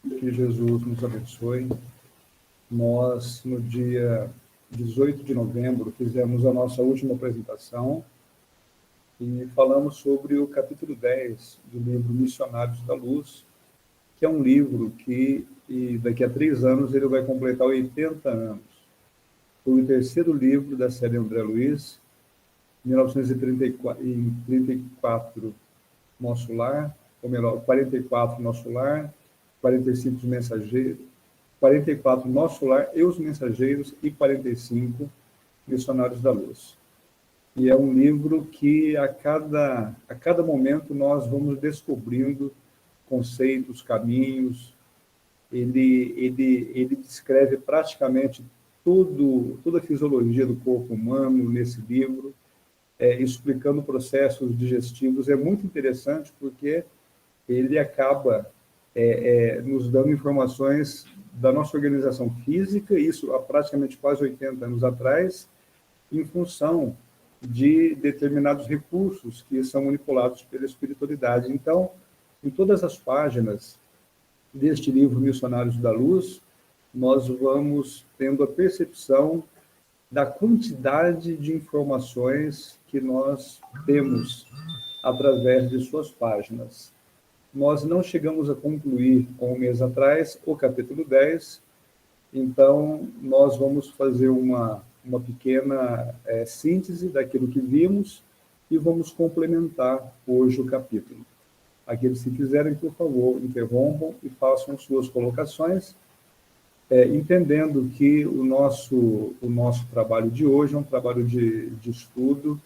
Que Jesus nos abençoe. Nós, no dia 18 de novembro, fizemos a nossa última apresentação e falamos sobre o capítulo 10 do livro Missionários da Luz, que é um livro que daqui a 3 anos ele vai completar 80 anos. Foi o terceiro livro da série André Luiz, 1934, Nosso Lar, ou melhor, 44, Nosso Lar, 45, Os Mensageiros, 44, Nosso Lar e os Mensageiros, e 45, Missionários da Luz. E é um livro que a cada momento nós vamos descobrindo conceitos, caminhos. Ele descreve praticamente toda a fisiologia do corpo humano nesse livro, explicando processos digestivos. É muito interessante porque ele acaba nos dando informações da nossa organização física, isso há praticamente quase 80 anos atrás, em função de determinados recursos que são manipulados pela espiritualidade. Então, em todas as páginas deste livro Missionários da Luz, nós vamos tendo a percepção da quantidade de informações que nós temos através de suas páginas. Nós não chegamos a concluir, há um mês atrás, o capítulo 10, então nós vamos fazer uma pequena síntese daquilo que vimos e vamos complementar hoje o capítulo. Aqueles que quiserem, por favor, interrompam e façam suas colocações, entendendo que o nosso trabalho de hoje é um trabalho de estudo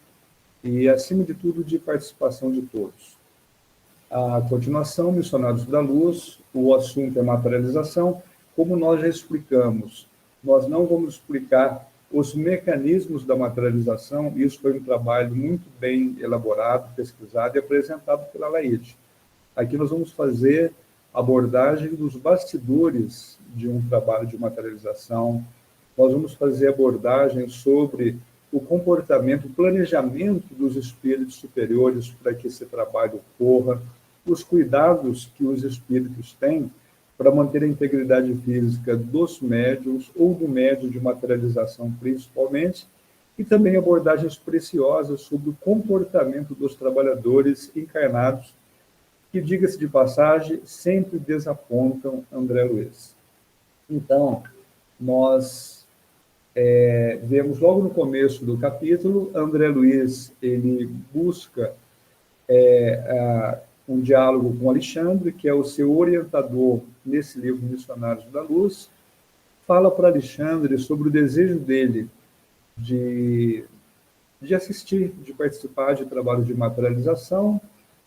e, acima de tudo, de participação de todos. A continuação, Missionários da Luz, o assunto é materialização. Como nós já explicamos, nós não vamos explicar os mecanismos da materialização. Isso foi um trabalho muito bem elaborado, pesquisado e apresentado pela Laide. Aqui nós vamos fazer abordagem dos bastidores de um trabalho de materialização. Nós vamos fazer abordagem sobre o comportamento, o planejamento dos espíritos superiores para que esse trabalho ocorra, os cuidados que os espíritos têm para manter a integridade física dos médiuns, ou do médium de materialização principalmente, e também abordagens preciosas sobre o comportamento dos trabalhadores encarnados, que, diga-se de passagem, sempre desapontam André Luiz. Então, nós vemos logo no começo do capítulo, André Luiz ele busca um diálogo com Alexandre, que é o seu orientador nesse livro Missionários da Luz. Fala para Alexandre sobre o desejo dele de assistir, de participar de trabalho de materialização.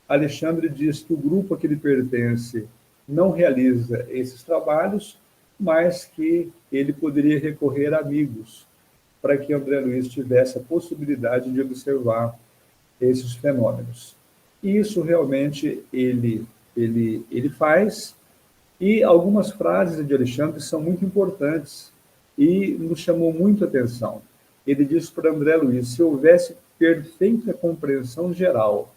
Alexandre diz que o grupo a que ele pertence não realiza esses trabalhos, mas que ele poderia recorrer a amigos para que André Luiz tivesse a possibilidade de observar esses fenômenos. E isso realmente ele faz, e algumas frases de Alexandre são muito importantes e nos chamou muito a atenção. Ele diz para André Luiz: se houvesse perfeita compreensão geral,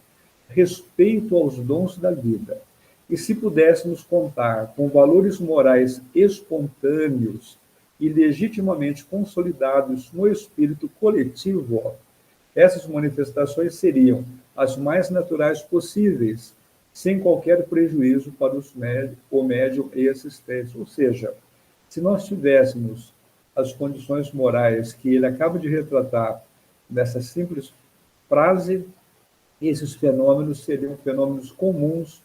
respeito aos dons da vida, e se pudéssemos contar com valores morais espontâneos e legitimamente consolidados no espírito coletivo, essas manifestações seriam as mais naturais possíveis, sem qualquer prejuízo para o médium e assistente. Ou seja, se nós tivéssemos as condições morais que ele acaba de retratar nessa simples frase, esses fenômenos seriam fenômenos comuns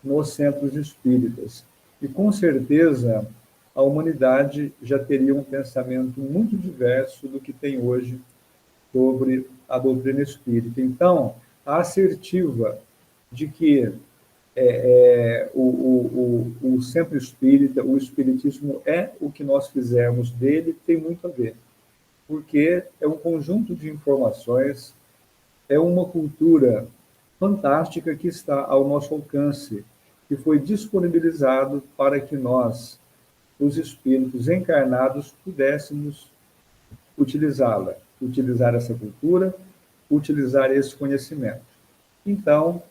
nos centros espíritas. E, com certeza, a humanidade já teria um pensamento muito diverso do que tem hoje sobre a doutrina espírita. Então, a assertiva de que o centro espírita, o espiritismo é o que nós fizermos dele, tem muito a ver, porque é um conjunto de informações, é uma cultura fantástica que está ao nosso alcance, que foi disponibilizado para que nós, os espíritos encarnados, pudéssemos utilizá-la, utilizar essa cultura, utilizar esse conhecimento. Então,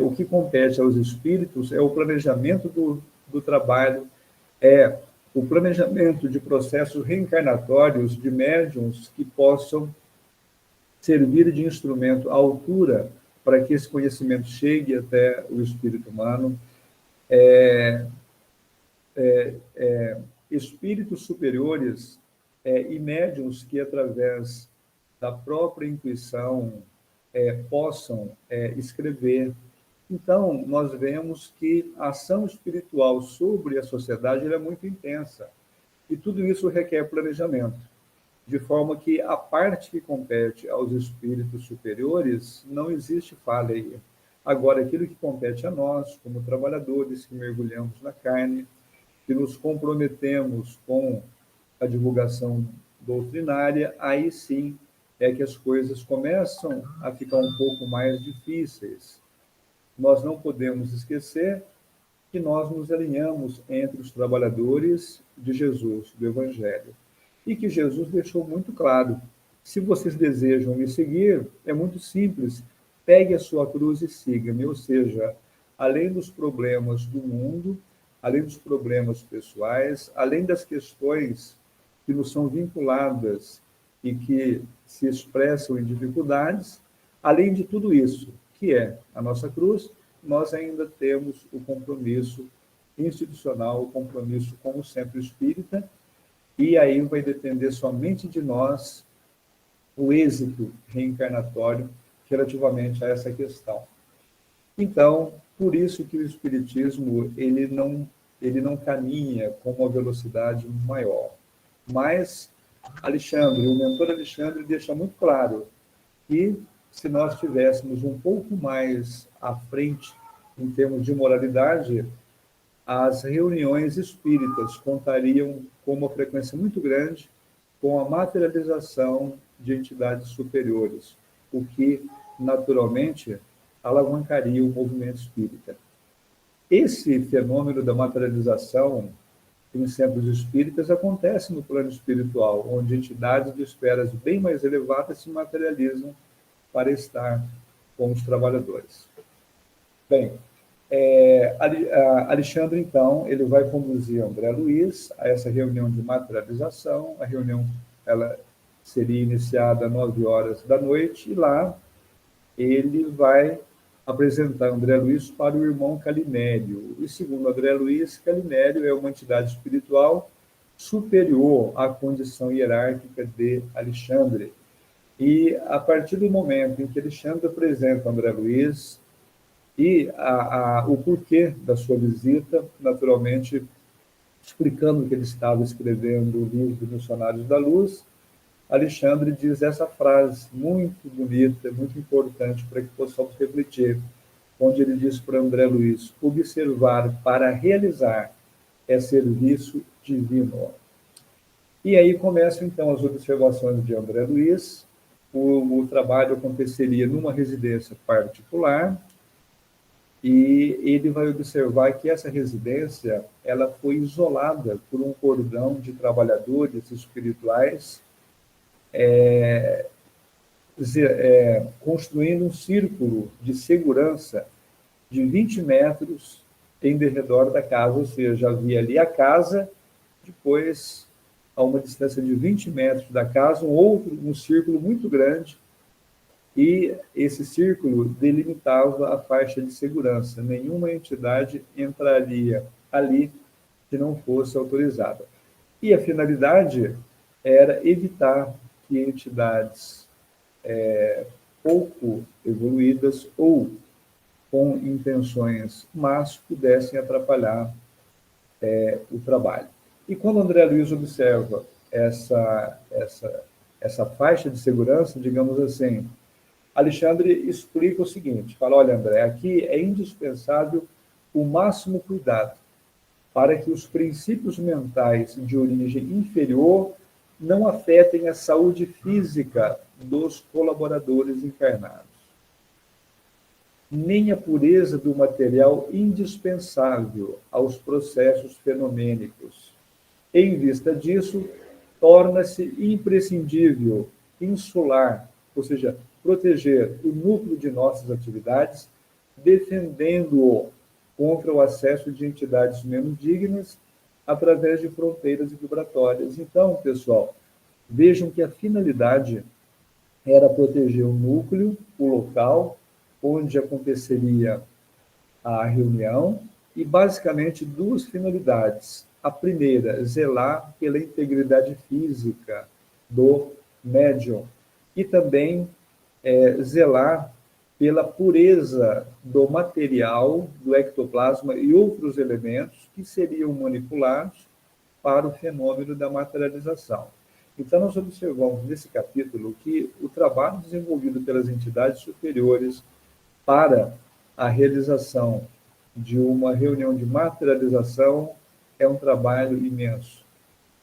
o que compete aos espíritos é o planejamento do trabalho é o planejamento de processos reencarnatórios de médiuns que possam servir de instrumento à altura para que esse conhecimento chegue até o espírito humano. Espíritos superiores e médiuns que, através da própria intuição, possam escrever. Então, nós vemos que a ação espiritual sobre a sociedade é muito intensa. E tudo isso requer planejamento, de forma que a parte que compete aos espíritos superiores não existe falha aí. Agora, aquilo que compete a nós, como trabalhadores que mergulhamos na carne, que nos comprometemos com a divulgação doutrinária, aí sim é que as coisas começam a ficar um pouco mais difíceis. Nós não podemos esquecer que nós nos alinhamos entre os trabalhadores de Jesus, do Evangelho, e que Jesus deixou muito claro: se vocês desejam me seguir, é muito simples, pegue a sua cruz e siga-me. Ou seja, além dos problemas do mundo, além dos problemas pessoais, além das questões que nos são vinculadas e que se expressam em dificuldades, além de tudo isso, que é a nossa cruz, nós ainda temos o compromisso institucional, o compromisso com o centro espírita, e aí vai depender somente de nós o êxito reencarnatório relativamente a essa questão. Então, por isso que o espiritismo ele não caminha com uma velocidade maior. Mas Alexandre, o mentor Alexandre deixa muito claro que se nós estivéssemos um pouco mais à frente em termos de moralidade, as reuniões espíritas contariam com uma frequência muito grande com a materialização de entidades superiores, o que, naturalmente, alavancaria o movimento espírita. Esse fenômeno da materialização em centros espíritas acontece no plano espiritual, onde entidades de esferas bem mais elevadas se materializam para estar com os trabalhadores. Bem, Alexandre, então, ele vai conduzir André Luiz a essa reunião de materialização. A reunião ela seria iniciada às 9h da noite, e lá ele vai apresentar André Luiz para o irmão Calimério. E, segundo André Luiz, Calimério é uma entidade espiritual superior à condição hierárquica de Alexandre. E, a partir do momento em que Alexandre apresenta André Luiz e o porquê da sua visita, naturalmente explicando que ele estava escrevendo o livro Missionários da Luz, Alexandre diz essa frase muito bonita, muito importante para que possamos refletir, onde ele diz para André Luiz: observar para realizar é serviço divino. E aí começam, então, as observações de André Luiz. O trabalho aconteceria numa residência particular, e ele vai observar que essa residência ela foi isolada por um cordão de trabalhadores espirituais, construindo um círculo de segurança de 20 metros em derredor da casa, ou seja, havia ali a casa, depois, a uma distância de 20 metros da casa, um círculo muito grande, e esse círculo delimitava a faixa de segurança. Nenhuma entidade entraria ali que não fosse autorizada. E a finalidade era evitar que entidades pouco evoluídas ou com intenções más pudessem atrapalhar o trabalho. E quando André Luiz observa essa faixa de segurança, digamos assim, Alexandre explica o seguinte, fala: olha, André, aqui é indispensável o máximo cuidado para que os princípios mentais de origem inferior não afetem a saúde física dos colaboradores encarnados, nem a pureza do material indispensável aos processos fenomênicos. Em vista disso, torna-se imprescindível insular, ou seja, proteger o núcleo de nossas atividades, defendendo-o contra o acesso de entidades menos dignas através de fronteiras vibratórias. Então, pessoal, vejam que a finalidade era proteger o núcleo, o local onde aconteceria a reunião, e basicamente duas finalidades. A primeira, zelar pela integridade física do médium, e também zelar pela pureza do material, do ectoplasma e outros elementos que seriam manipulados para o fenômeno da materialização. Então, nós observamos nesse capítulo que o trabalho desenvolvido pelas entidades superiores para a realização de uma reunião de materialização é um trabalho imenso,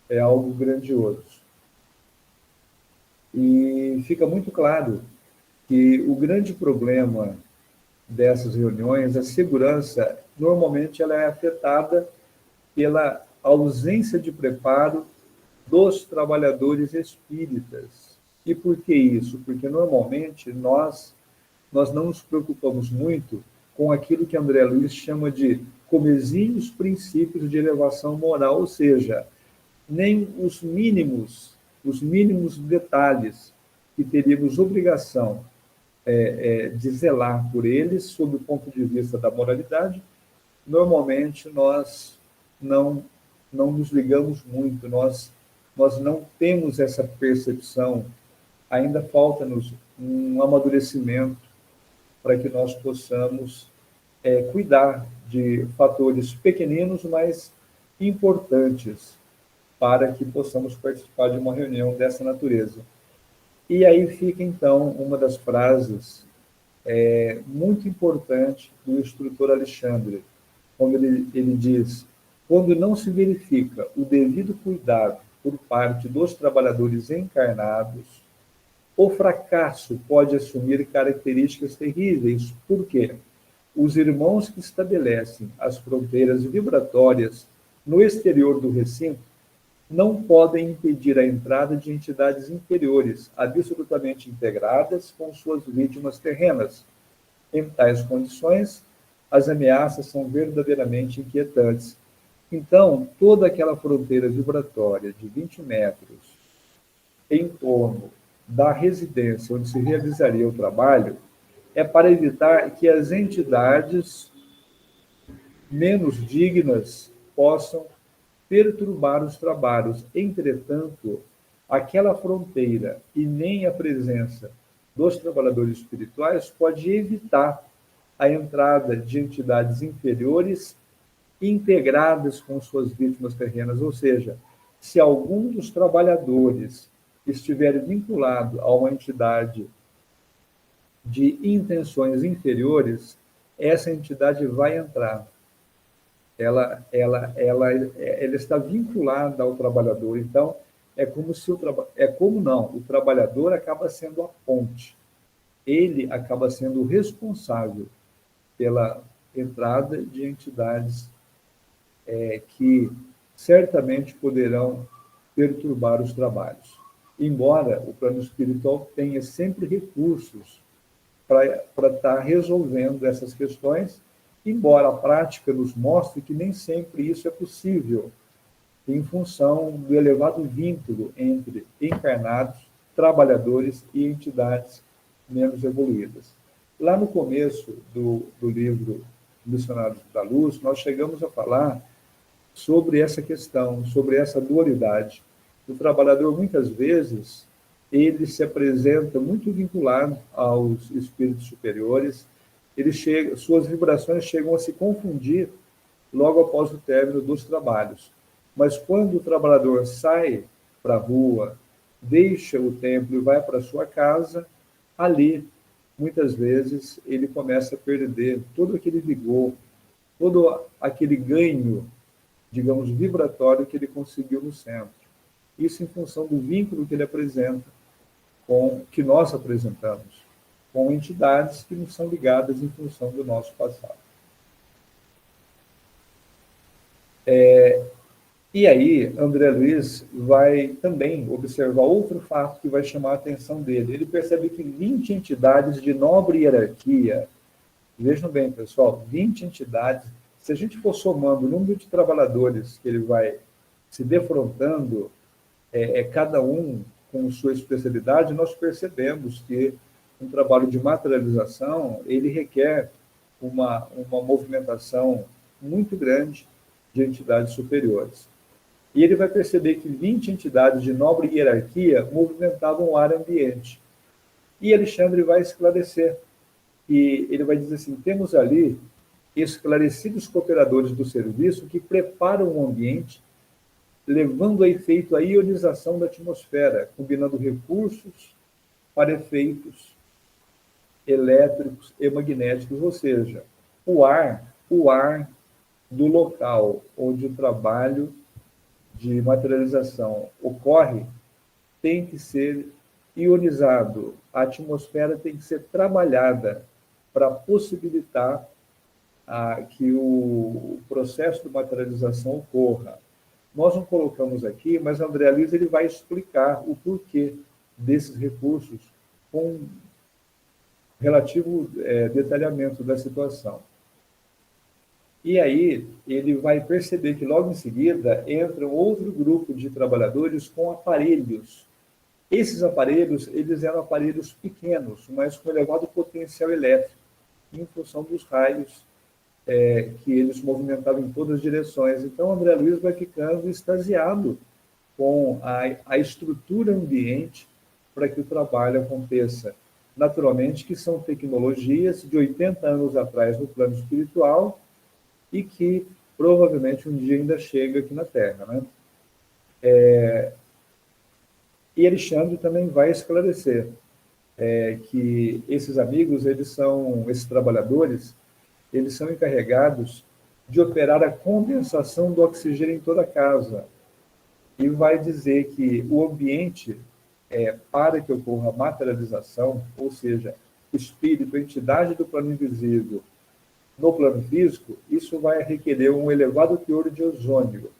é algo grandioso. E fica muito claro que o grande problema dessas reuniões, a segurança, normalmente ela é afetada pela ausência de preparo dos trabalhadores espíritas. E por que isso? Porque normalmente nós não nos preocupamos muito com aquilo que André Luiz chama de comezinhos princípios de elevação moral, ou seja, nem os mínimos detalhes que teríamos obrigação de zelar por eles, sob o ponto de vista da moralidade, normalmente nós não nos ligamos muito, nós não temos essa percepção, ainda falta-nos um amadurecimento para que nós possamos cuidar de fatores pequeninos, mas importantes, para que possamos participar de uma reunião dessa natureza. E aí fica, então, uma das frases muito importante do instrutor Alexandre, quando ele diz: quando não se verifica o devido cuidado por parte dos trabalhadores encarnados, o fracasso pode assumir características terríveis. Por quê? Os irmãos que estabelecem as fronteiras vibratórias no exterior do recinto não podem impedir a entrada de entidades inferiores, absolutamente integradas com suas vítimas terrenas. Em tais condições, as ameaças são verdadeiramente inquietantes. Então, toda aquela fronteira vibratória de 20 metros em torno da residência onde se realizaria o trabalho é para evitar que as entidades menos dignas possam perturbar os trabalhos. Entretanto, aquela fronteira e nem a presença dos trabalhadores espirituais pode evitar a entrada de entidades inferiores integradas com suas vítimas terrenas, ou seja, se algum dos trabalhadores estiver vinculado a uma entidade de intenções inferiores, essa entidade vai entrar. Ela está vinculada ao trabalhador. Então, o trabalhador acaba sendo a ponte. Ele acaba sendo o responsável pela entrada de entidades que certamente poderão perturbar os trabalhos. Embora o plano espiritual tenha sempre recursos para estar resolvendo essas questões, embora a prática nos mostre que nem sempre isso é possível, em função do elevado vínculo entre encarnados, trabalhadores e entidades menos evoluídas. Lá no começo do livro Missionários da Luz, nós chegamos a falar sobre essa questão, sobre essa dualidade. O trabalhador, muitas vezes, ele se apresenta muito vinculado aos espíritos superiores, suas vibrações chegam a se confundir logo após o término dos trabalhos. Mas quando o trabalhador sai para a rua, deixa o templo e vai para a sua casa, ali, muitas vezes, ele começa a perder todo aquele vigor, todo aquele ganho, digamos, vibratório que ele conseguiu no centro. Isso em função do vínculo que ele apresenta, que nós apresentamos, com entidades que nos são ligadas em função do nosso passado. E aí, André Luiz vai também observar outro fato que vai chamar a atenção dele. Ele percebe que 20 entidades de nobre hierarquia, vejam bem, pessoal, 20 entidades Se a gente for somando o número de trabalhadores que ele vai se defrontando, cada um com sua especialidade, nós percebemos que um trabalho de materialização, ele requer uma movimentação muito grande de entidades superiores. E ele vai perceber que 20 entidades de nobre hierarquia movimentavam o ar ambiente. E Alexandre vai esclarecer, e ele vai dizer assim, temos ali esclarecidos cooperadores do serviço que preparam o ambiente, levando a efeito a ionização da atmosfera, combinando recursos para efeitos elétricos e magnéticos, ou seja, o ar do local onde o trabalho de materialização ocorre tem que ser ionizado, a atmosfera tem que ser trabalhada para possibilitar que o processo de materialização ocorra. Nós não colocamos aqui, mas André Luiz ele vai explicar o porquê desses recursos com relativo detalhamento da situação. E aí ele vai perceber que logo em seguida entra um outro grupo de trabalhadores com aparelhos. Esses aparelhos, eles eram aparelhos pequenos, mas com elevado potencial elétrico, em função dos raios que eles movimentavam em todas as direções. Então, André Luiz vai ficando extasiado com a estrutura ambiente para que o trabalho aconteça. Naturalmente que são tecnologias de 80 anos atrás no plano espiritual e que provavelmente um dia ainda chega aqui na Terra, né? E Alexandre também vai esclarecer que esses amigos, esses trabalhadores, eles são encarregados de operar a condensação do oxigênio em toda a casa. E vai dizer que o ambiente, para que ocorra a materialização, ou seja, espírito, entidade do plano invisível, no plano físico, isso vai requerer um elevado teor de ozônio.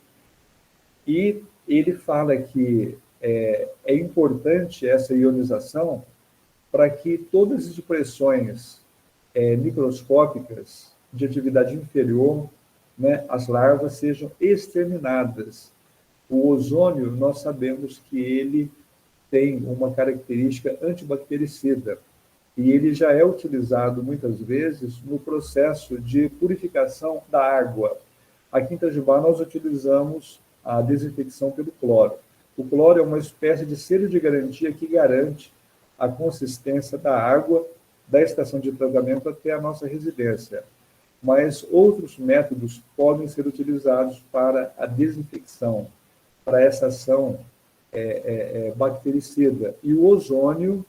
E ele fala que é importante essa ionização para que todas as pressões microscópicas de atividade inferior, né, as larvas sejam exterminadas. O ozônio, nós sabemos que ele tem uma característica antibactericida e ele já é utilizado muitas vezes no processo de purificação da água. Aqui em Itajubá nós utilizamos a desinfecção pelo cloro. O cloro é uma espécie de selo de garantia que garante a consistência da água da estação de tratamento até a nossa residência. Mas outros métodos podem ser utilizados para a desinfecção, para essa ação bactericida. E o ozônio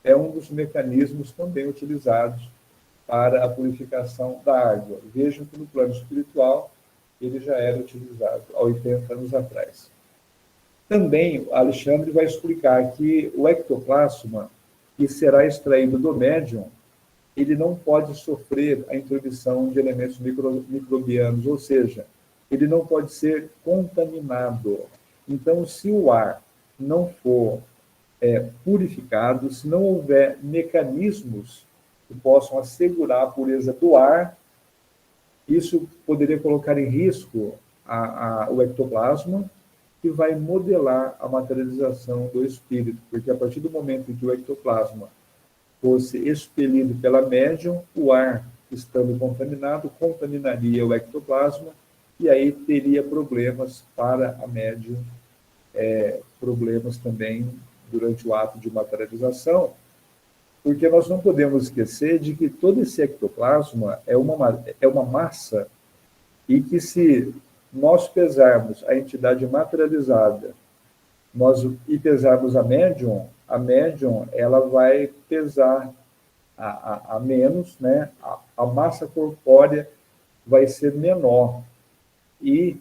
é um dos mecanismos também utilizados para a purificação da água. Vejam que no plano espiritual ele já era utilizado há 80 anos atrás. Também Alexandre vai explicar que o ectoplasma, que será extraído do médium, ele não pode sofrer a introdução de elementos microbianos, ou seja, ele não pode ser contaminado. Então, se o ar não for purificado, se não houver mecanismos que possam assegurar a pureza do ar, isso poderia colocar em risco o ectoplasma, que vai modelar a materialização do espírito, porque a partir do momento em que o ectoplasma fosse expelido pela médium, o ar, estando contaminado, contaminaria o ectoplasma, e aí teria problemas para a médium, problemas também durante o ato de materialização, porque nós não podemos esquecer de que todo esse ectoplasma é uma massa, e que se nós pesarmos a entidade materializada e pesarmos a médium ela vai pesar a menos, né? A massa corpórea vai ser menor. E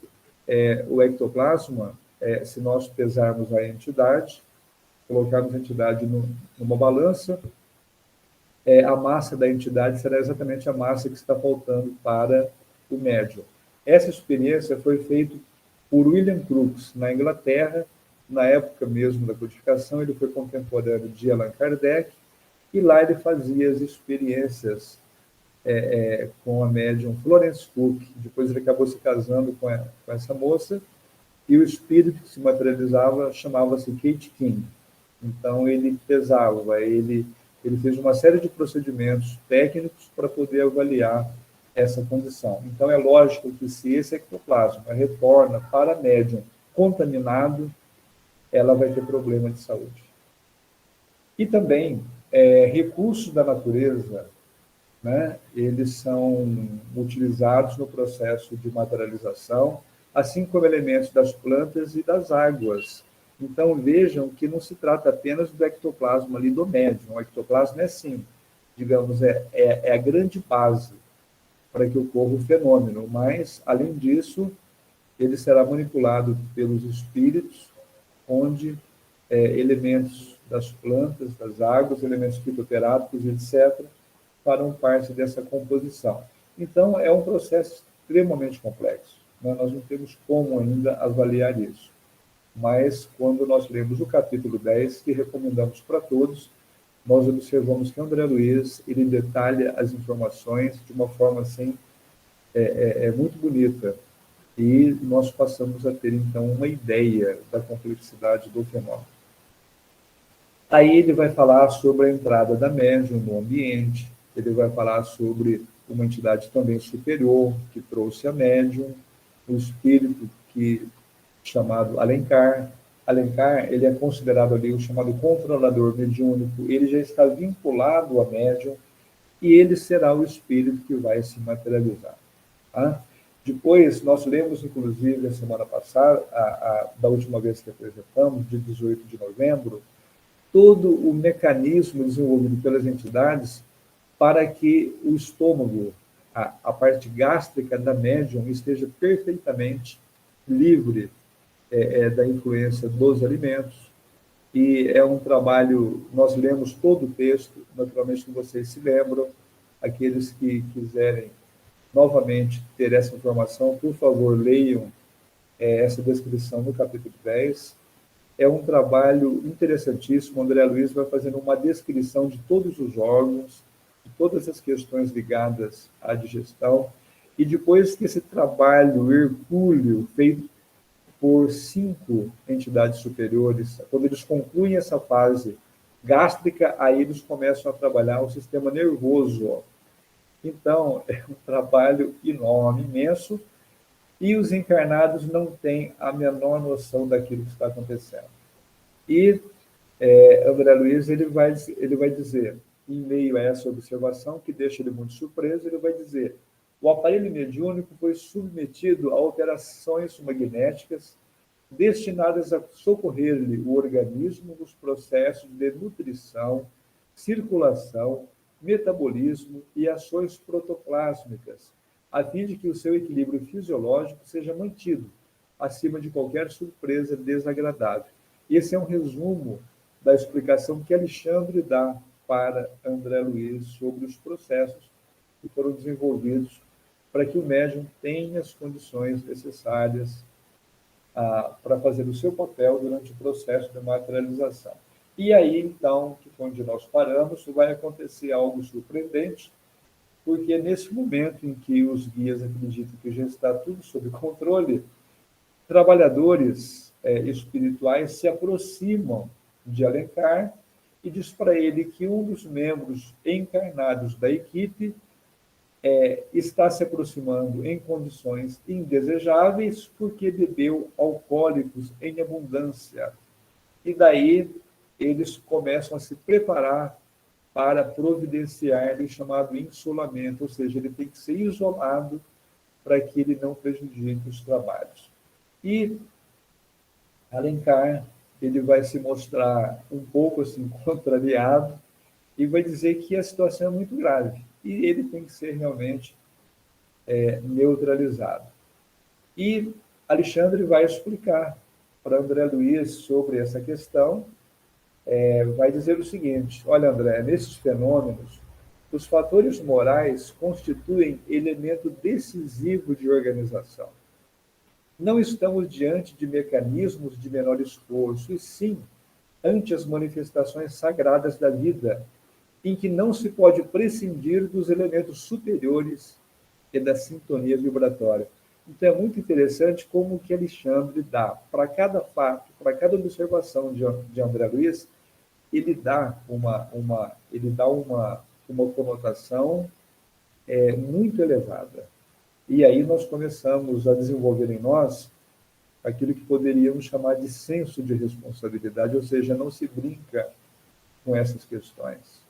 o ectoplasma, se nós pesarmos a entidade, colocarmos a entidade numa balança, a massa da entidade será exatamente a massa que está faltando para o médium. Essa experiência foi feita por William Crookes, na Inglaterra, na época mesmo da codificação. Ele foi contemporâneo de Allan Kardec, e lá ele fazia as experiências com a médium Florence Cook. Depois ele acabou se casando com essa moça, e o espírito que se materializava chamava-se Kate King. Então, ele pesava, ele fez uma série de procedimentos técnicos para poder avaliar essa condição. Então, é lógico que se esse ectoplasma retorna para a médium contaminado, ela vai ter problema de saúde. E também, recursos da natureza, né, eles são utilizados no processo de materialização, assim como elementos das plantas e das águas. Então, vejam que não se trata apenas do ectoplasma ali do médium. O ectoplasma é, sim, digamos, é a grande base para que ocorra o fenômeno, mas, além disso, ele será manipulado pelos espíritos, onde elementos das plantas, das águas, elementos fitoterápicos, etc., farão parte dessa composição. Então, é um processo extremamente complexo. Né? Nós não temos como ainda avaliar isso. Mas, quando nós lemos o capítulo 10, que recomendamos para todos, nós observamos que André Luiz, ele detalha as informações de uma forma, assim, muito bonita. E nós passamos a ter, então, uma ideia da complexidade do fenômeno. Aí ele vai falar sobre a entrada da médium no ambiente, ele vai falar sobre uma entidade também superior que trouxe a médium, o espírito chamado Alencar. Alencar, ele é considerado ali o chamado controlador mediúnico, ele já está vinculado à médium e ele será o espírito que vai se materializar. Tá? Depois, nós lemos, inclusive, a semana passada, da última vez que apresentamos, de 18 de novembro, todo o mecanismo desenvolvido pelas entidades para que o estômago, a parte gástrica da médium, esteja perfeitamente livre da influência dos alimentos. E é um trabalho, nós lemos todo o texto, naturalmente que vocês se lembram, aqueles que quiserem novamente ter essa informação, por favor, leiam essa descrição no capítulo 10. É um trabalho interessantíssimo. O André Luiz vai fazendo uma descrição de todos os órgãos, de todas as questões ligadas à digestão, e depois que esse trabalho hercúleo, feito por 5 entidades superiores, quando eles concluem essa fase gástrica, aí eles começam a trabalhar o sistema nervoso. Então, é um trabalho enorme, imenso, e os encarnados não têm a menor noção daquilo que está acontecendo. E André Luiz ele vai dizer, em meio a essa observação, que deixa ele muito surpreso, ele vai dizer: o aparelho mediúnico foi submetido a operações magnéticas destinadas a socorrer-lhe o organismo nos processos de nutrição, circulação, metabolismo e ações protoplásmicas, a fim de que o seu equilíbrio fisiológico seja mantido, acima de qualquer surpresa desagradável. Esse é um resumo da explicação que Alexandre dá para André Luiz sobre os processos que foram desenvolvidos para que o médium tenha as condições necessárias para fazer o seu papel durante o processo de materialização. E aí, então, que foi onde nós paramos, vai acontecer algo surpreendente, porque nesse momento em que os guias acreditam que já está tudo sob controle, trabalhadores espirituais se aproximam de Alencar e diz para ele que um dos membros encarnados da equipe está se aproximando em condições indesejáveis porque bebeu alcoólicos em abundância. E daí eles começam a se preparar para providenciar o chamado insolamento, ou seja, ele tem que ser isolado para que ele não prejudique os trabalhos. E Alencar, ele vai se mostrar um pouco assim contrariado e vai dizer que a situação é muito grave e ele tem que ser realmente neutralizado. E Alexandre vai explicar para André Luiz sobre essa questão, vai dizer o seguinte: olha, André, nesses fenômenos, os fatores morais constituem elemento decisivo de organização. Não estamos diante de mecanismos de menor esforço, e sim ante as manifestações sagradas da vida, em que não se pode prescindir dos elementos superiores e da sintonia vibratória. Então, é muito interessante como que Alexandre dá, para cada fato, para cada observação de André Luiz, ele dá uma conotação muito elevada. E aí nós começamos a desenvolver em nós aquilo que poderíamos chamar de senso de responsabilidade, ou seja, não se brinca com essas questões.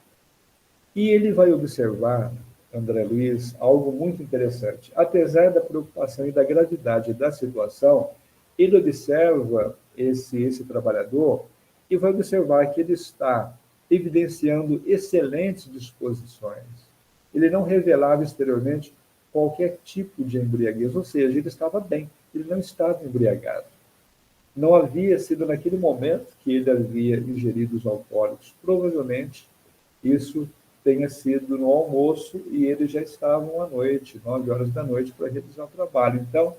E ele vai observar, André Luiz, algo muito interessante. Apesar da preocupação e da gravidade da situação, ele observa esse trabalhador e vai observar que ele está evidenciando excelentes disposições. Ele não revelava exteriormente qualquer tipo de embriaguez, ou seja, ele estava bem, ele não estava embriagado. Não havia sido naquele momento que ele havia ingerido os alcoólicos. Provavelmente isso tenha sido no almoço e eles já estavam à noite, 9 horas da noite, para realizar o trabalho. Então,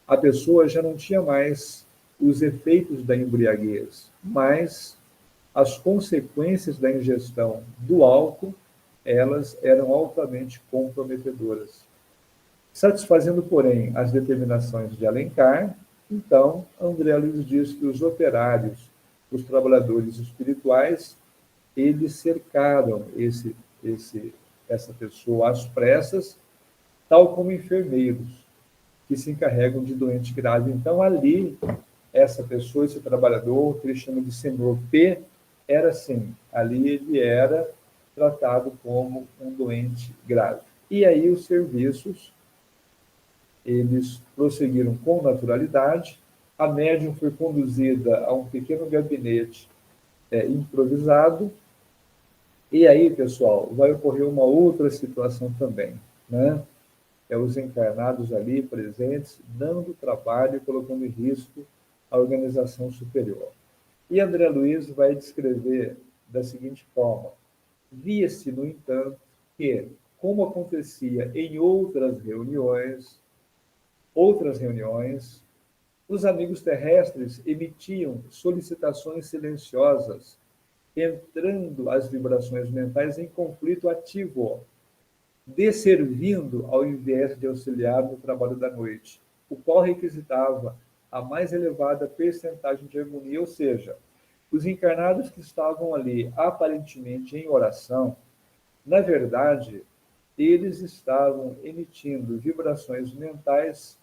a pessoa já não tinha mais os efeitos da embriaguez, mas as consequências da ingestão do álcool, elas eram altamente comprometedoras. Satisfazendo, porém, as determinações de Alencar, então, André Luiz diz que os operários, os trabalhadores espirituais, eles cercaram essa pessoa às pressas, tal como enfermeiros que se encarregam de doente grave. Então, ali, essa pessoa, esse trabalhador, que eles chamam de senhor P, era assim, ali ele era tratado como um doente grave. E aí os serviços, eles prosseguiram com naturalidade, a médium foi conduzida a um pequeno gabinete improvisado, e aí, pessoal, vai ocorrer uma outra situação também, né? Os encarnados ali presentes, dando trabalho e colocando em risco a organização superior. E André Luiz vai descrever da seguinte forma: via-se, no entanto, que, como acontecia em outras reuniões, os amigos terrestres emitiam solicitações silenciosas, entrando as vibrações mentais em conflito ativo, desservindo ao invés de auxiliar no trabalho da noite, o qual requisitava a mais elevada percentagem de harmonia, ou seja, os encarnados que estavam ali aparentemente em oração, na verdade, eles estavam emitindo vibrações mentais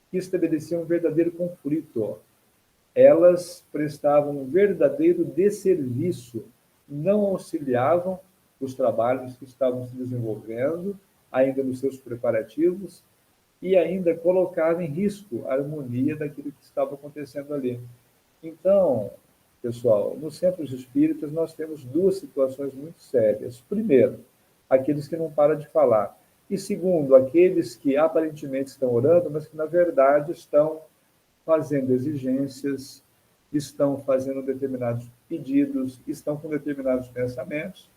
que estabeleciam um verdadeiro conflito. Elas prestavam um verdadeiro desserviço, não auxiliavam os trabalhos que estavam se desenvolvendo, ainda nos seus preparativos, e ainda colocavam em risco a harmonia daquilo que estava acontecendo ali. Então, pessoal, nos centros espíritas nós temos duas situações muito sérias. Primeiro, aqueles que não param de falar. E segundo, aqueles que aparentemente estão orando, mas que na verdade estão fazendo exigências, estão fazendo determinados pedidos, estão com determinados pensamentos,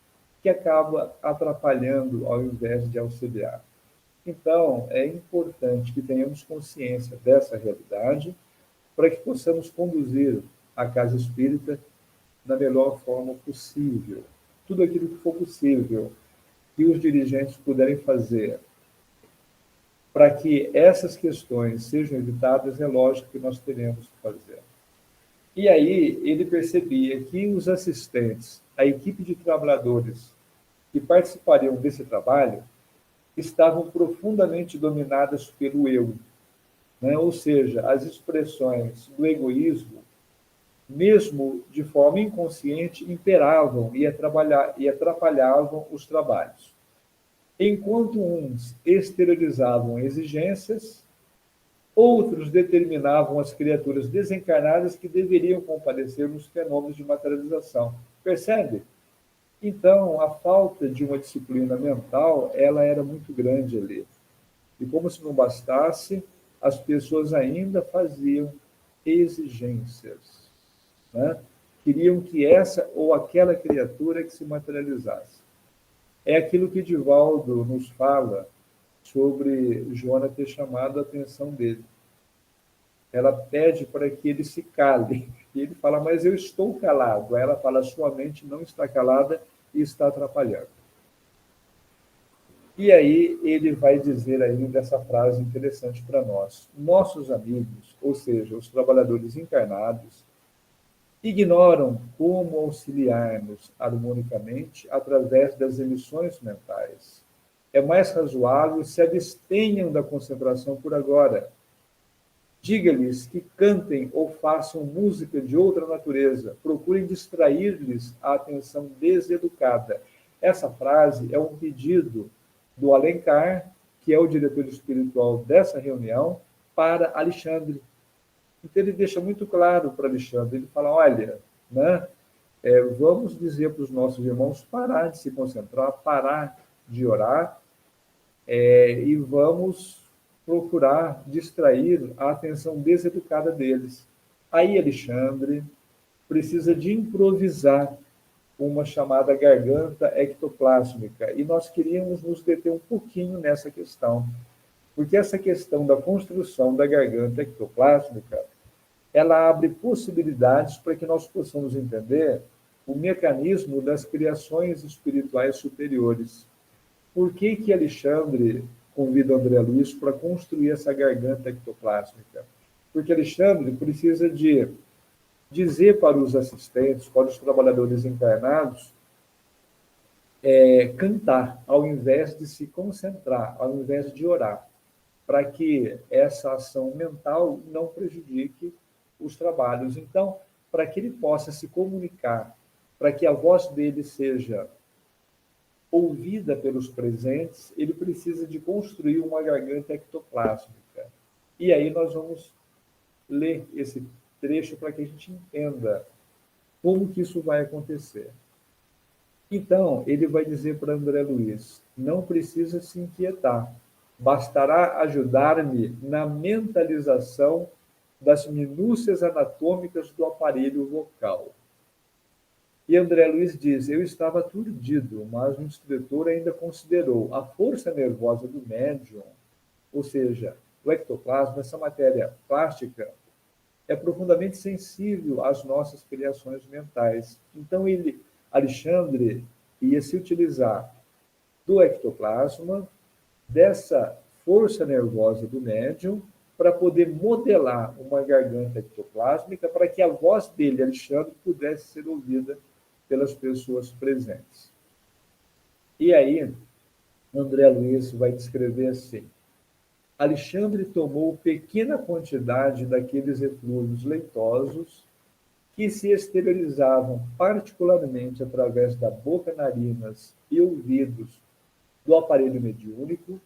que acaba atrapalhando ao invés de auxiliar. Então, é importante que tenhamos consciência dessa realidade para que possamos conduzir a casa espírita da melhor forma possível. Tudo aquilo que for possível que os dirigentes puderem fazer para que essas questões sejam evitadas, é lógico que nós teremos que fazer. E aí ele percebia que os assistentes, a equipe de trabalhadores que participariam desse trabalho, estavam profundamente dominadas pelo eu, né? Ou seja, as expressões do egoísmo, mesmo de forma inconsciente, imperavam e atrapalhavam os trabalhos. Enquanto uns exteriorizavam exigências, outros determinavam as criaturas desencarnadas que deveriam comparecer nos fenômenos de materialização. Percebe? Então, a falta de uma disciplina mental, ela era muito grande ali. E como se não bastasse, as pessoas ainda faziam exigências, né? Queriam que essa ou aquela criatura que se materializasse. É aquilo que Divaldo nos fala sobre Joana ter chamado a atenção dele. Ela pede para que ele se cale. E ele fala, mas eu estou calado. Aí ela fala, sua mente não está calada e está atrapalhando. E aí ele vai dizer ainda essa frase interessante para nós. Nossos amigos, ou seja, os trabalhadores encarnados, ignoram como auxiliar-nos harmonicamente através das emissões mentais. É mais razoável se abstenham da concentração por agora. Diga-lhes que cantem ou façam música de outra natureza. Procurem distrair-lhes a atenção deseducada. Essa frase é um pedido do Alencar, que é o diretor espiritual dessa reunião, para Alexandre. Então, ele deixa muito claro para Alexandre, ele fala, olha, né, vamos dizer para os nossos irmãos parar de se concentrar, parar de orar, e vamos procurar distrair a atenção deseducada deles. Aí, Alexandre precisa de improvisar uma chamada garganta ectoplásmica, e nós queríamos nos deter um pouquinho nessa questão, porque essa questão da construção da garganta ectoplásmica ela abre possibilidades para que nós possamos entender o mecanismo das criações espirituais superiores. Por que que Alexandre convida André Luiz para construir essa garganta ectoplásmica? Porque Alexandre precisa de dizer para os assistentes, para os trabalhadores encarnados, cantar, ao invés de se concentrar, ao invés de orar, para que essa ação mental não prejudique os trabalhos. Então, para que ele possa se comunicar, para que a voz dele seja ouvida pelos presentes, ele precisa de construir uma garganta ectoplásmica. E aí nós vamos ler esse trecho para que a gente entenda como que isso vai acontecer. Então, ele vai dizer para André Luiz, não precisa se inquietar, bastará ajudar-me na mentalização das minúcias anatômicas do aparelho vocal. E André Luiz diz, eu estava aturdido, mas o instrutor ainda considerou a força nervosa do médium, ou seja, o ectoplasma, essa matéria plástica, é profundamente sensível às nossas criações mentais. Então, Alexandre, ia se utilizar do ectoplasma, dessa força nervosa do médium, para poder modelar uma garganta ectoplásmica para que a voz dele, Alexandre, pudesse ser ouvida pelas pessoas presentes. E aí, André Luiz vai descrever assim, Alexandre tomou pequena quantidade daqueles eflúvios leitosos que se exteriorizavam particularmente através da boca, narinas e ouvidos do aparelho mediúnico,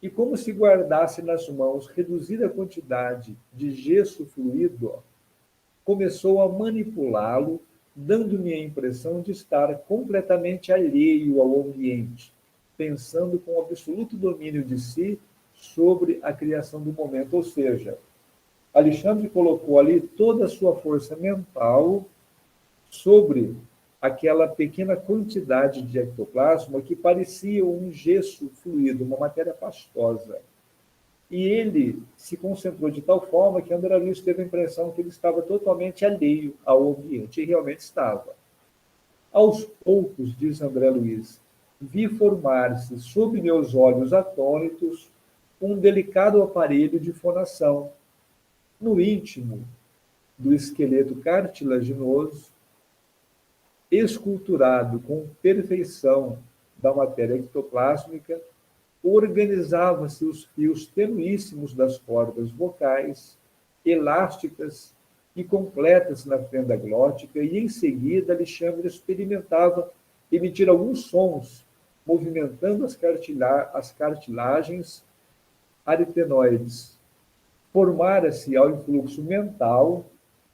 e como se guardasse nas mãos reduzida quantidade de gesso fluido, começou a manipulá-lo, dando-me a impressão de estar completamente alheio ao ambiente, pensando com absoluto domínio de si sobre a criação do momento. Ou seja, Alexandre colocou ali toda a sua força mental sobre aquela pequena quantidade de ectoplasma que parecia um gesso fluido, uma matéria pastosa. E ele se concentrou de tal forma que André Luiz teve a impressão que ele estava totalmente alheio ao ambiente, e realmente estava. Aos poucos, diz André Luiz, vi formar-se sob meus olhos atônitos um delicado aparelho de fonação. No íntimo do esqueleto cartilaginoso, esculturado com perfeição da matéria ectoplásmica, organizavam-se os fios tenuíssimos das cordas vocais, elásticas e completas na fenda glótica, e em seguida Alexandre experimentava emitir alguns sons, movimentando as cartilagens aritenoides. Formara-se ao influxo mental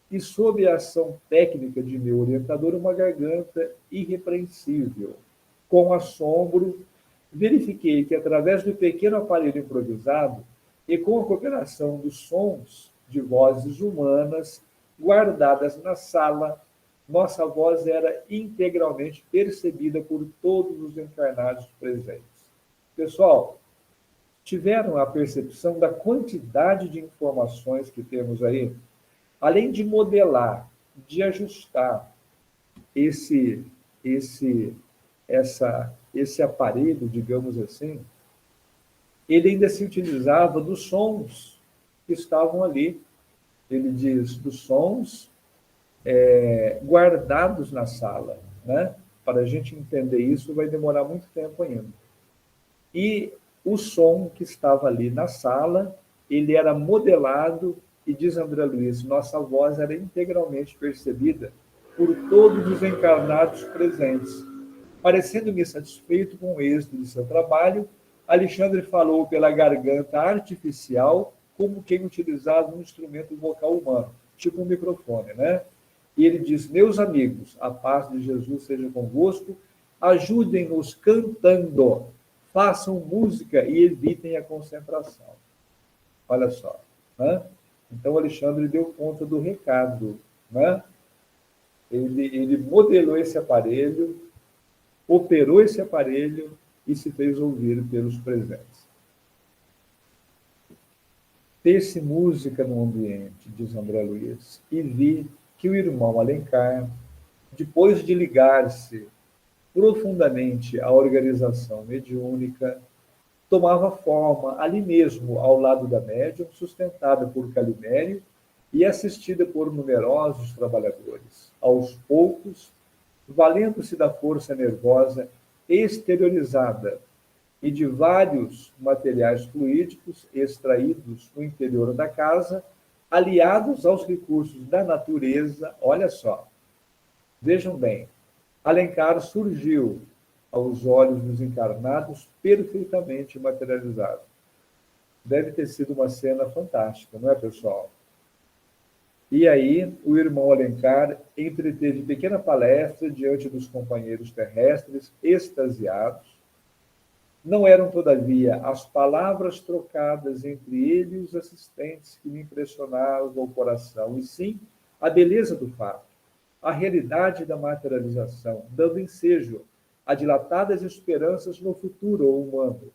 e, sob a ação técnica de meu orientador, uma garganta irrepreensível. Com assombro, verifiquei que, através do pequeno aparelho improvisado e com a cooperação dos sons de vozes humanas guardadas na sala, nossa voz era integralmente percebida por todos os encarnados presentes. Pessoal, tiveram a percepção da quantidade de informações que temos aí? Além de modelar, de ajustar esse esse aparelho, digamos assim, ele ainda se utilizava dos sons que estavam ali. Ele diz dos sons guardados na sala, né? Para a gente entender isso, vai demorar muito tempo ainda. E o som que estava ali na sala, ele era modelado, e diz André Luiz, nossa voz era integralmente percebida por todos os encarnados presentes. Parecendo-me satisfeito com o êxito de seu trabalho, Alexandre falou pela garganta artificial, como quem utilizava um instrumento vocal humano, tipo um microfone, né? E ele diz: meus amigos, a paz de Jesus seja convosco, ajudem-nos cantando, façam música e evitem a concentração. Olha só, né? Então Alexandre deu conta do recado, né? Ele modelou esse aparelho, operou esse aparelho e se fez ouvir pelos presentes. Fez-se música no ambiente, diz André Luiz, e vi que o irmão Alencar, depois de ligar-se profundamente à organização mediúnica, tomava forma ali mesmo, ao lado da médium, sustentada por Calimério e assistida por numerosos trabalhadores. Aos poucos, valendo-se da força nervosa exteriorizada e de vários materiais fluídicos extraídos no interior da casa, aliados aos recursos da natureza, olha só, vejam bem, Alencar surgiu aos olhos dos encarnados perfeitamente materializado. Deve ter sido uma cena fantástica, não é, pessoal? E aí, o irmão Alencar entreteve pequena palestra diante dos companheiros terrestres, extasiados. Não eram, todavia, as palavras trocadas entre ele e os assistentes que me impressionavam o coração, e sim a beleza do fato, a realidade da materialização, dando ensejo a dilatadas esperanças no futuro humano,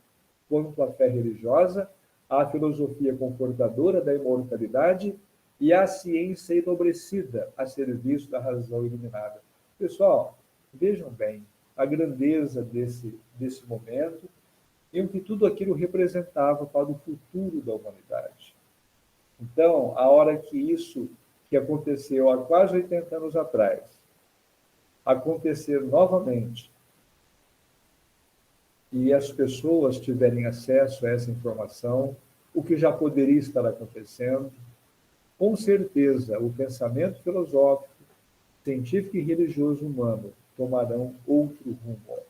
quanto à fé religiosa, à filosofia confortadora da imortalidade e à ciência enobrecida a serviço da razão iluminada. Pessoal, vejam bem a grandeza desse momento e o que tudo aquilo representava para o futuro da humanidade. Então, a hora que isso que aconteceu há quase 80 anos atrás acontecer novamente e as pessoas tiverem acesso a essa informação, o que já poderia estar acontecendo, com certeza o pensamento filosófico, científico e religioso humano tomarão outro rumo.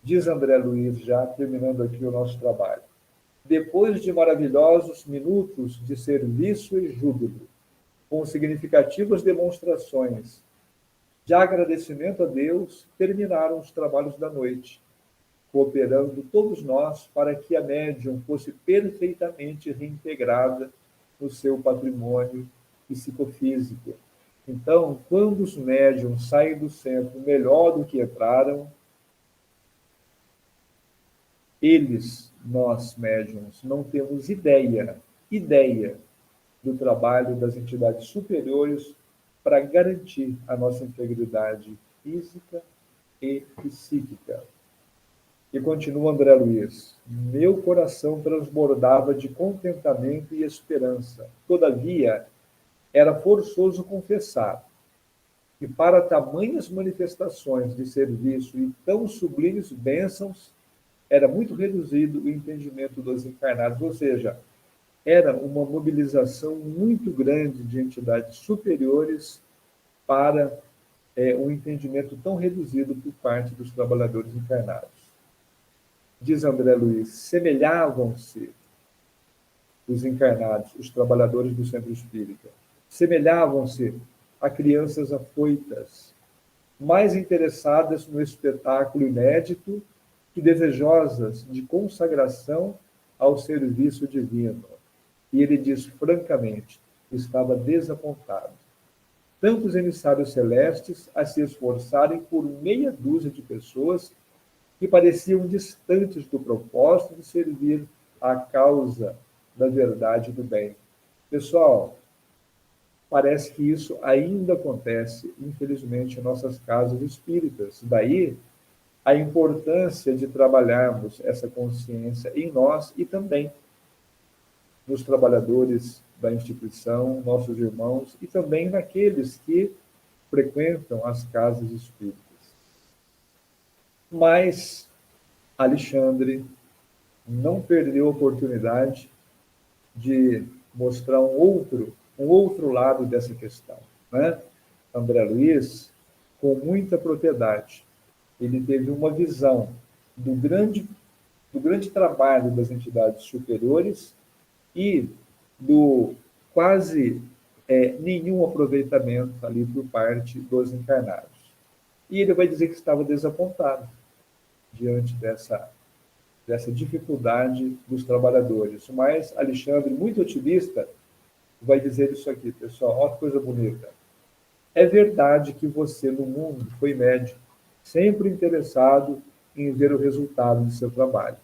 Diz André Luiz, já terminando aqui o nosso trabalho. Depois de maravilhosos minutos de serviço e júbilo, com significativas demonstrações de agradecimento a Deus, terminaram os trabalhos da noite, cooperando todos nós para que a médium fosse perfeitamente reintegrada no seu patrimônio psicofísico. Então, quando os médiums saem do centro melhor do que entraram, nós médiums, não temos ideia do trabalho das entidades superiores para garantir a nossa integridade física e psíquica. E continua André Luiz, meu coração transbordava de contentamento e esperança. Todavia, era forçoso confessar que para tamanhas manifestações de serviço e tão sublimes bênçãos, era muito reduzido o entendimento dos encarnados, ou seja, era uma mobilização muito grande de entidades superiores para um entendimento tão reduzido por parte dos trabalhadores encarnados. Diz André Luiz, semelhavam-se os encarnados, os trabalhadores do centro espírita, semelhavam-se a crianças afoitas, mais interessadas no espetáculo inédito que desejosas de consagração ao serviço divino. E ele diz francamente, estava desapontado. Tantos emissários celestes a se esforçarem por meia dúzia de pessoas que pareciam distantes do propósito de servir à causa da verdade e do bem. Pessoal, parece que isso ainda acontece, infelizmente, em nossas casas espíritas. Daí a importância de trabalharmos essa consciência em nós e também nos trabalhadores da instituição, nossos irmãos, e também naqueles que frequentam as casas espíritas. Mas Alexandre não perdeu a oportunidade de mostrar um outro lado dessa questão, né? André Luiz, com muita propriedade, ele teve uma visão do grande trabalho das entidades superiores e do quase nenhum aproveitamento ali por parte dos encarnados. E ele vai dizer que estava desapontado diante dessa dificuldade dos trabalhadores. Mas Alexandre, muito otimista, vai dizer isso aqui, pessoal, olha que coisa bonita. É verdade que você, no mundo, foi médico, sempre interessado em ver o resultado de seu trabalho,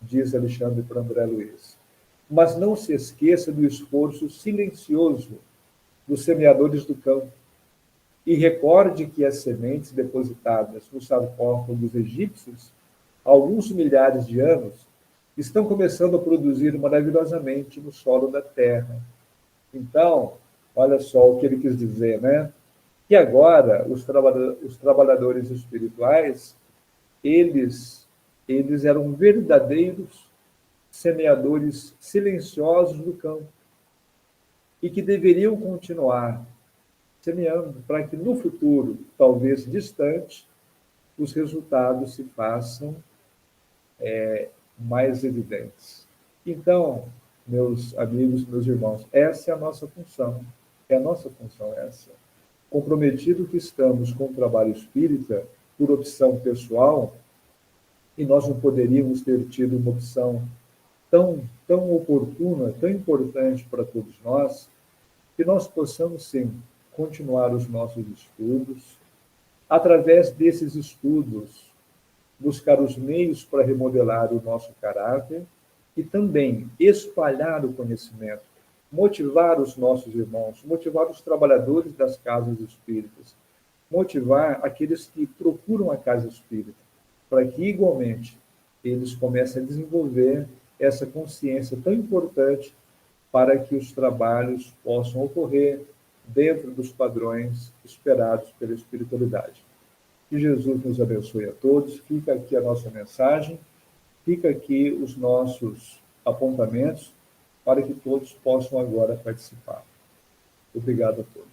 diz Alexandre para André Luiz. Mas não se esqueça do esforço silencioso dos semeadores do campo. E recorde que as sementes depositadas no sarcófago dos egípcios, há alguns milhares de anos, estão começando a produzir maravilhosamente no solo da terra. Então, olha só o que ele quis dizer, né? Que agora os trabalhadores espirituais, eles eram verdadeiros semeadores silenciosos do campo e que deveriam continuar semeando para que no futuro, talvez distante, os resultados se façam mais evidentes. Então, meus amigos, meus irmãos, essa é a nossa função. É a nossa função essa. Comprometido que estamos com o trabalho espírita, por opção pessoal, e nós não poderíamos ter tido uma opção tão oportuna, tão importante para todos nós, que nós possamos, sim, continuar os nossos estudos, através desses estudos, buscar os meios para remodelar o nosso caráter e também espalhar o conhecimento, motivar os nossos irmãos, motivar os trabalhadores das casas espíritas, motivar aqueles que procuram a casa espírita, para que, igualmente, eles comecem a desenvolver essa consciência tão importante para que os trabalhos possam ocorrer dentro dos padrões esperados pela espiritualidade. Que Jesus nos abençoe a todos. Fica aqui a nossa mensagem, fica aqui os nossos apontamentos para que todos possam agora participar. Obrigado a todos.